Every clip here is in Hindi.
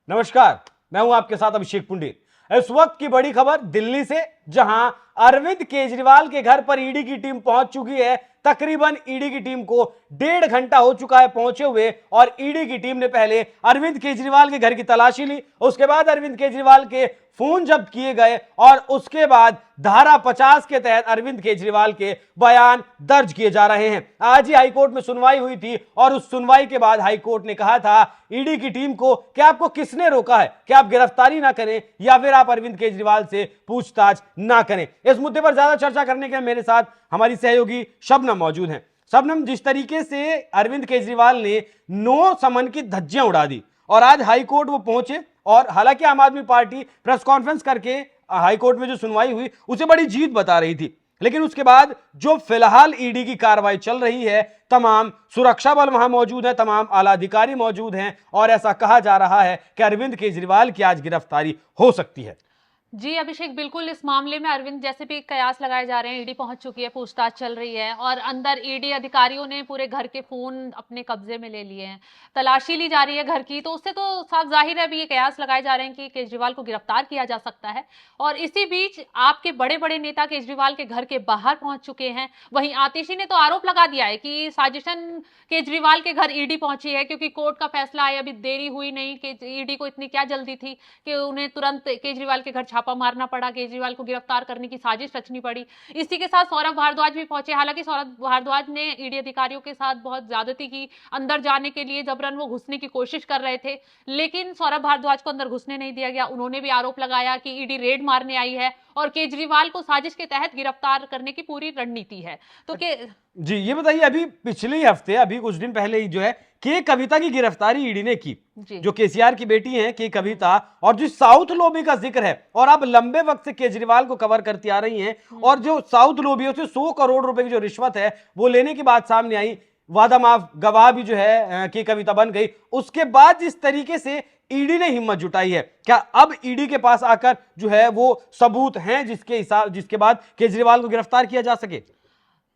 नमस्कार, मैं हूं आपके साथ अभिषेक पुंडीर। इस वक्त की बड़ी खबर दिल्ली से, जहां अरविंद केजरीवाल के घर पर ईडी की टीम पहुंच चुकी है। तकरीबन ईडी की टीम को 1.5 घंटा हो चुका है पहुंचे हुए, और ईडी की टीम ने पहले अरविंद केजरीवाल के घर की तलाशी ली, उसके बाद अरविंद केजरीवाल के फोन जब्त किए गए, और उसके बाद धारा 50 के तहत अरविंद केजरीवाल के बयान दर्ज किए जा रहे हैं। आज ही हाईकोर्ट में सुनवाई हुई थी, और उस सुनवाई के बाद हाईकोर्ट ने कहा था ईडी की टीम को कि आपको किसने रोका है कि आप गिरफ्तारी ना करें या फिर आप अरविंद केजरीवाल से पूछताछ ना करें। इस मुद्दे पर ज्यादा चर्चा करने के लिए मेरे साथ हमारी सहयोगी शबनम मौजूद हैं। शबनम, जिस तरीके से अरविंद केजरीवाल ने नो समन की धज्जियां उड़ा दी और आज हाईकोर्ट वो पहुंचे, और हालांकि आम आदमी पार्टी प्रेस कॉन्फ्रेंस करके हाईकोर्ट में जो सुनवाई हुई उसे बड़ी जीत बता रही थी, लेकिन उसके बाद जो फिलहाल ईडी की कार्रवाई चल रही है, तमाम सुरक्षा बल वहां मौजूद है, तमाम आला अधिकारी मौजूद हैं, और ऐसा कहा जा रहा है कि अरविंद केजरीवाल की आज गिरफ्तारी हो सकती है। जी अभिषेक, बिल्कुल इस मामले में अरविंद जैसे भी कयास लगाए जा रहे हैं। ईडी पहुंच चुकी है, पूछताछ चल रही है, और अंदर ईडी अधिकारियों ने पूरे घर के फोन अपने कब्जे में ले लिए हैं। तलाशी ली जा रही है घर की, तो उससे तो साफ जाहिर है, अभी ये कयास लगाए जा रहे हैं कि केजरीवाल को गिरफ्तार किया जा सकता है। और इसी बीच आपके बड़े बड़े नेता केजरीवाल के घर के बाहर पहुंच चुके हैं। वहीं आतिशी ने तो आरोप लगा दिया है कि साजिशन केजरीवाल के घर ईडी पहुंची है, क्योंकि कोर्ट का फैसला आया, अभी देरी हुई नहीं कि ईडी को इतनी क्या जल्दी थी कि उन्हें तुरंत केजरीवाल के घर छापा मारना पड़ा, केजरीवाल को गिरफ्तार करने की साजिश रचनी पड़ी। इसी के साथ सौरभ भारद्वाज भी पहुंचे। हालांकि सौरभ भारद्वाज ने ईडी अधिकारियों के साथ बहुत ज्यादती की, अंदर जाने के लिए जबरन वो घुसने की कोशिश कर रहे थे, लेकिन सौरभ भारद्वाज को अंदर घुसने नहीं दिया गया। उन्होंने भी आरोप लगाया कि ईडी रेड मारने आई है और केजरीवाल को साजिश के तहत गिरफ्तार करने की पूरी रणनीति है। तो जी ये बताइए, अभी पिछले हफ्ते, अभी कुछ दिन पहले ही जो है के कविता की गिरफ्तारी ईडी ने की, जो केसीआर की बेटी हैं के कविता, और जो साउथ लॉबी का जिक्र है, और आप लंबे वक्त से केजरीवाल को कवर करती आ रही हैं, और जो साउथ लॉबी है उसे 100 करोड़ रुपए की जो रिश्वत है वो लेने की बात सामने आई। वादा माफ गवाह भी जो है के कविता बन गई। उसके बाद जिस तरीके से ईडी ने हिम्मत जुटाई है, क्या अब ईडी के पास आकर जो है वो सबूत हैं जिसके बाद केजरीवाल को गिरफ्तार किया जा सके?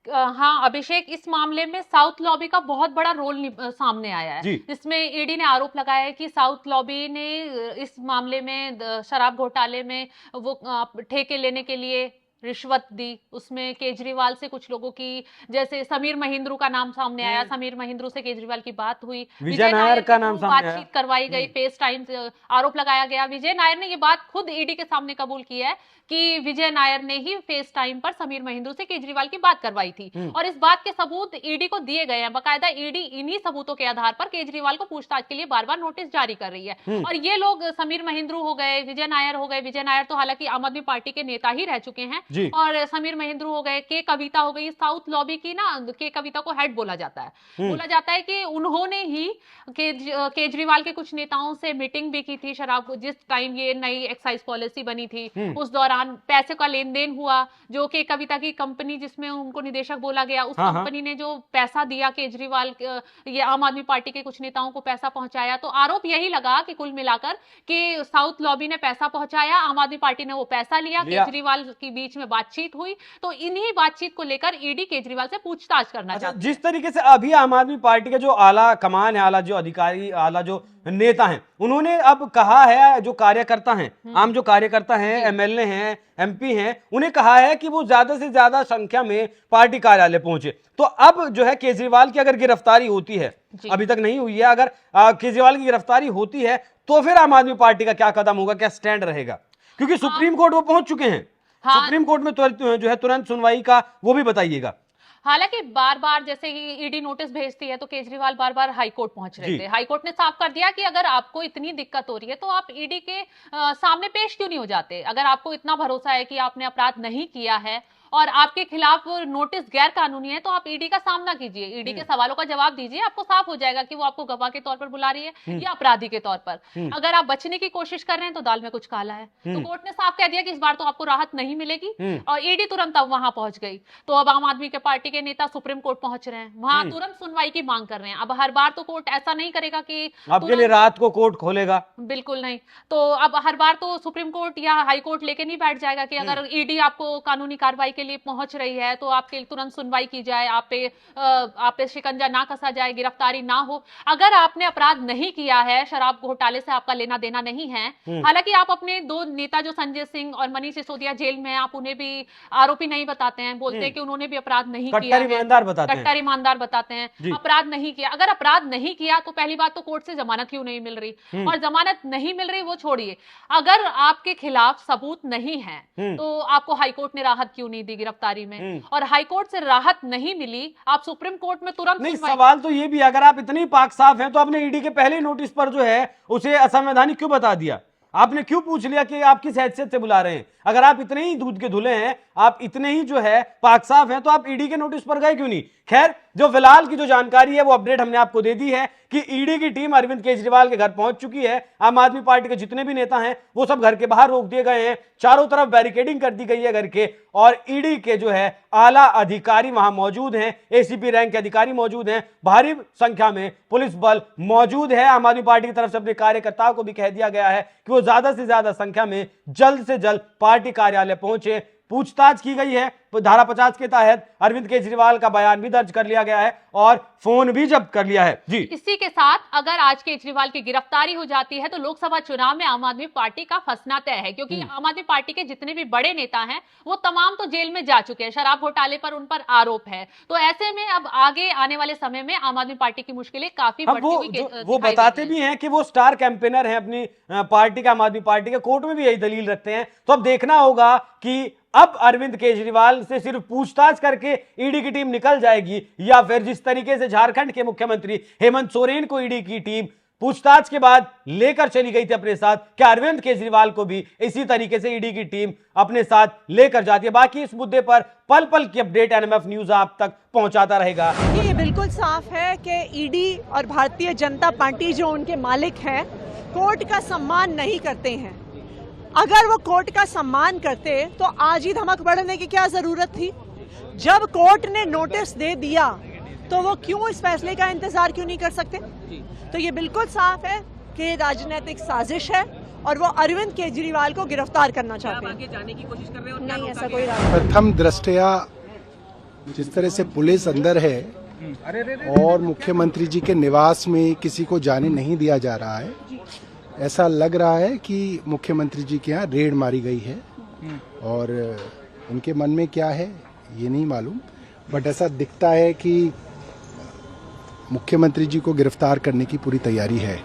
हाँ अभिषेक, इस मामले में साउथ लॉबी का बहुत बड़ा रोल सामने आया है, जिसमें ईडी ने आरोप लगाया है कि साउथ लॉबी ने इस मामले में, शराब घोटाले में, वो ठेके लेने के लिए रिश्वत दी। उसमें केजरीवाल से कुछ लोगों की, जैसे समीर महिंद्रू का नाम सामने आया, समीर महिंद्रू से केजरीवाल की बात हुई, विजय नायर का नाम सामने आया, बातचीत करवाई गई, फेस टाइम आरोप लगाया गया। विजय नायर ने ये बात खुद ईडी के सामने कबूल की है कि विजय नायर ने ही फेस टाइम पर समीर महिंद्रू से केजरीवाल की बात करवाई थी, और इस बात के सबूत ईडी को दिए गए हैं। बाकायदा ईडी इन्हीं सबूतों के आधार पर केजरीवाल को पूछताछ के लिए बार बार नोटिस जारी कर रही है। और ये लोग समीर महिंद्रू हो गए, विजय नायर हो गए, विजय नायर तो हालांकि आम आदमी पार्टी के नेता ही रह चुके हैं, और समीर महिंद्रू हो गए, के कविता हो गई, साउथ लॉबी की ना, के कविता को हेड बोला जाता है। बोला जाता है कि उन्होंने ही केजरीवाल के कुछ नेताओं से मीटिंग भी की थी शराब, जिस टाइम ये नई एक्साइज पॉलिसी बनी थी उस दौरान पैसे का लेन देन हुआ, जो कि कविता की कंपनी जिसमें उनको निदेशक बोला गया, उस कंपनी ने जो पैसा दिया केजरीवाल, ये आम आदमी पार्टी के कुछ नेताओं को पैसा पहुंचाया। तो आरोप यही लगा कि कुल मिलाकर कि साउथ लॉबी ने पैसा पहुंचाया, आम आदमी पार्टी ने वो पैसा लिया, केजरीवाल के बीच में बातचीत हुई। तो इन्हीं बातचीत को लेकर ईडी केजरीवाल से पूछताछ करना चाहती है। जिस तरीके से अभी आम आदमी पार्टी के जो आला कमान है, आला जो अधिकारी, आला जो नेता हैं, उन्होंने अब कहा है, जो कार्यकर्ता हैं, आम जो कार्यकर्ता हैं, एमएलए हैं, एमपी हैं, उन्हें कहा है कि वो ज्यादा से ज्यादा संख्या में पार्टी कार्यालय पहुंचे। तो अब जो है केजरीवाल की अगर गिरफ्तारी होती है, अभी तक नहीं हुई है, अगर केजरीवाल की गिरफ्तारी होती है तो फिर आम आदमी पार्टी का क्या कदम होगा, क्या स्टैंड रहेगा? क्योंकि सुप्रीम कोर्ट वो पहुंच चुके हैं। सुप्रीम कोर्ट में जो है तुरंत सुनवाई का वो भी बताइएगा। हालांकि बार बार जैसे ही ईडी नोटिस भेजती है तो केजरीवाल बार बार हाईकोर्ट पहुंच रहे थे। हाईकोर्ट ने साफ कर दिया कि अगर आपको इतनी दिक्कत हो रही है तो आप ईडी के सामने पेश क्यों नहीं हो जाते। अगर आपको इतना भरोसा है कि आपने अपराध नहीं किया है और आपके खिलाफ नोटिस गैर कानूनी है, तो आप ईडी का सामना कीजिए, ईडी के सवालों का जवाब दीजिए। आपको साफ हो जाएगा कि वो आपको गवाह के तौर पर बुला रही है या अपराधी के तौर पर। अगर आप बचने की कोशिश कर रहे हैं तो दाल में कुछ काला है। तो कोर्ट ने साफ कह दिया कि इस बार तो आपको राहत नहीं मिलेगी, और ईडी तुरंत अब वहां पहुंच गई। तो अब आम आदमी के पार्टी के नेता सुप्रीम कोर्ट पहुंच रहे हैं, वहां तुरंत सुनवाई की मांग कर रहे हैं। अब हर बार तो कोर्ट ऐसा नहीं करेगा कि आपके लिए रात को कोर्ट खोलेगा, बिल्कुल नहीं। तो अब हर बार तो सुप्रीम कोर्ट या हाई कोर्ट लेके नहीं बैठ जाएगा कि अगर ईडी आपको कानूनी कार्रवाई के लिए पहुंच रही है तो आपके तुरंत सुनवाई की जाए, आप पे शिकंजा ना कसा जाए, गिरफ्तारी ना हो। अगर आपने अपराध नहीं किया है, शराब घोटाले से आपका लेना देना नहीं है, हालांकि आप अपने दो नेता जो संजय सिंह और मनीष सिसोदिया जेल में, आप उन्हें भी आरोपी नहीं बताते हैं, बोलते हैं कि उन्होंने भी अपराध नहीं किया है, कट्टर ईमानदार बताते हैं, अपराध नहीं किया। अगर अपराध नहीं किया तो पहली बात तो कोर्ट से जमानत क्यों नहीं मिल रही, और जमानत नहीं मिल रही वो छोड़िए, अगर आपके खिलाफ सबूत नहीं है तो आपको हाईकोर्ट ने राहत क्यों नहीं दी गिरफ्तारी में, और हाईकोर्ट से राहत नहीं मिली, आप सुप्रीम कोर्ट में तुरंत नहीं। सवाल तो ये भी, अगर आप इतनी पाक साफ हैं तो आपने ईडी के पहले नोटिस पर जो है उसे असंवैधानिक क्यों बता दिया? आपने क्यों पूछ लिया कि आप किस हैसियत से बुला रहे हैं? अगर आप इतने ही दूध के धुले हैं, आप इतने ही जो है पाक साफ हैं, तो आप ईडी के नोटिस पर गए क्यों नहीं? खैर, जो फिलहाल की जो जानकारी है वो अपडेट हमने आपको दे दी है कि ईडी की टीम अरविंद केजरीवाल के घर पहुंच चुकी है। आम आदमी पार्टी के जितने भी नेता हैं वो सब घर के बाहर रोक दिए गए हैं, चारों तरफ बैरिकेडिंग कर दी गई है घर के, और ईडी के जो है आला अधिकारी वहां मौजूद हैं, एसीपी रैंक के अधिकारी मौजूद हैं, भारी संख्या में पुलिस बल मौजूद है। आम आदमी पार्टी की तरफ से अपने कार्यकर्ताओं को भी कह दिया गया है कि वो ज्यादा से ज्यादा संख्या में जल्द से जल्द पार्टी कार्यालय पहुंचे। पूछताछ की गई है, धारा 50 के तहत अरविंद केजरीवाल का बयान भी दर्ज कर लिया गया है और फोन भी जब्त कर लिया है। जी, इसी के साथ अगर आज केजरीवाल की गिरफ्तारी हो जाती है तो लोकसभा चुनाव में आम आदमी पार्टी का फंसना तय है, क्योंकि आम आदमी पार्टी के जितने भी बड़े नेता हैं वो तमाम तो जेल में जा चुके हैं, शराब घोटाले पर उन पर आरोप है। तो ऐसे में अब आगे आने वाले समय में आम आदमी पार्टी की मुश्किलें काफी बढ़ती हुई वो बताते भी हैं कि वो स्टार कैंपेनर हैं अपनी पार्टी का, आम आदमी पार्टी के, कोर्ट में भी यही दलील रखते हैं। तो अब देखना होगा कि अब अरविंद केजरीवाल से सिर्फ पूछताछ करके ईडी की टीम निकल जाएगी, या फिर जिस तरीके से झारखंड के मुख्यमंत्री हेमंत सोरेन को ईडी की टीम पूछताछ के बाद लेकर चली गई थी अपने साथ, क्या अरविंद केजरीवाल को भी इसी तरीके से ईडी की टीम अपने साथ लेकर जाती है? बाकी इस मुद्दे पर पल पल की अपडेट एनएमएफ न्यूज आप तक पहुंचाता रहेगा। ये बिल्कुल साफ है कि ईडी और भारतीय जनता पार्टी जो उनके मालिक हैं, कोर्ट का सम्मान नहीं करते हैं। अगर वो कोर्ट का सम्मान करते तो आज ही धमक बढ़ने की क्या जरूरत थी? जब कोर्ट ने नोटिस दे दिया तो वो क्यों इस फैसले का इंतजार क्यों नहीं कर सकते? तो ये बिल्कुल साफ है कि राजनीतिक साजिश है और वो अरविंद केजरीवाल को गिरफ्तार करना चाहते हैं। आगे जाने की कोशिश कर रहे हो? नहीं, ऐसा कोई प्रथम दृष्टया जिस तरह से पुलिस अंदर है और मुख्यमंत्री जी के निवास में किसी को जाने नहीं दिया जा रहा है, ऐसा लग रहा है कि मुख्यमंत्री जी के यहाँ रेड मारी गई है, और उनके मन में क्या है ये नहीं मालूम, बट ऐसा दिखता है कि मुख्यमंत्री जी को गिरफ्तार करने की पूरी तैयारी है।